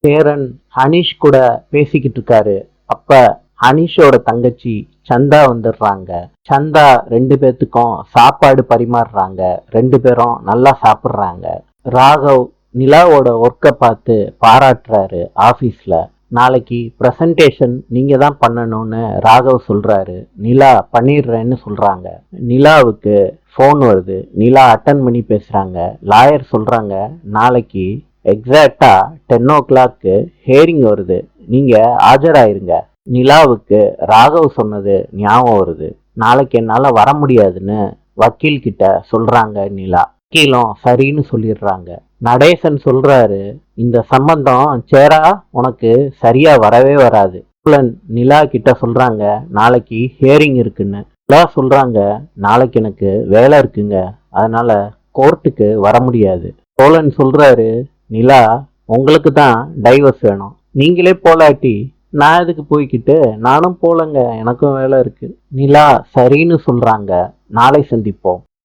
சேரன் ஹனீஷ் கூட பேசிக்கிட்டு இருக்காரு. அப்ப ஹனீஷோட தங்கச்சி சந்தா வந்துடுறாங்க. சந்தா ரெண்டு பேத்துக்கும் சாப்பாடு பரிமாறுறாங்க. ரெண்டு பேரும் நல்லா சாப்பிடுறாங்க. ராகவ் நிலாவோட ஒர்க்கை பார்த்து பாராட்டுறாரு ஆபீஸ்ல. நாளைக்கு பிரசன்டேஷன் நீங்க தான் பண்ணணும்னு ராகவ் சொல்றாரு. நிலா பண்ணிடுறேன்னு சொல்றாங்க. நிலாவுக்கு ஃபோன் வருது. நிலா அட்டன் பண்ணி பேசுறாங்க. லாயர் சொல்றாங்க, நாளைக்கு எக்ஸாக்டா 10 o'clock ஹியரிங் வருது, நீங்க ஆஜராயிருங்க. நிலாவுக்கு ராகவ் சொன்னது ஞாபகம் வருது. நாளைக்கு என்னால வர முடியாதுன்னு வக்கீல் கிட்ட சொல்றாங்க நிலா. வக்கீலும் சரின்னு சொல்லிடுறாங்க. நடேசன் சொல்றாரு, இந்த சம்பந்தம் சேரா உனக்கு சரியா வரவே வராது. நிலா கிட்ட சொல்றாங்க, நாளைக்கு ஹியரிங் இருக்குன்னு. நிலா சொல்றாங்க, நாளைக்கு எனக்கு வேலை இருக்குங்க, அதனால கோர்ட்டுக்கு வர முடியாது. சோழன் சொல்றாரு, நிலா உங்களுக்கு தான் டைவர்ஸ் வேணும், நீங்களே போலாட்டி நான் எதுக்கு போய்கிட்டு, நானும் போலங்க, எனக்கும் வேலை இருக்கு. நிலா சரின்னு சொல்றாங்க. நாளை சந்திப்போம்.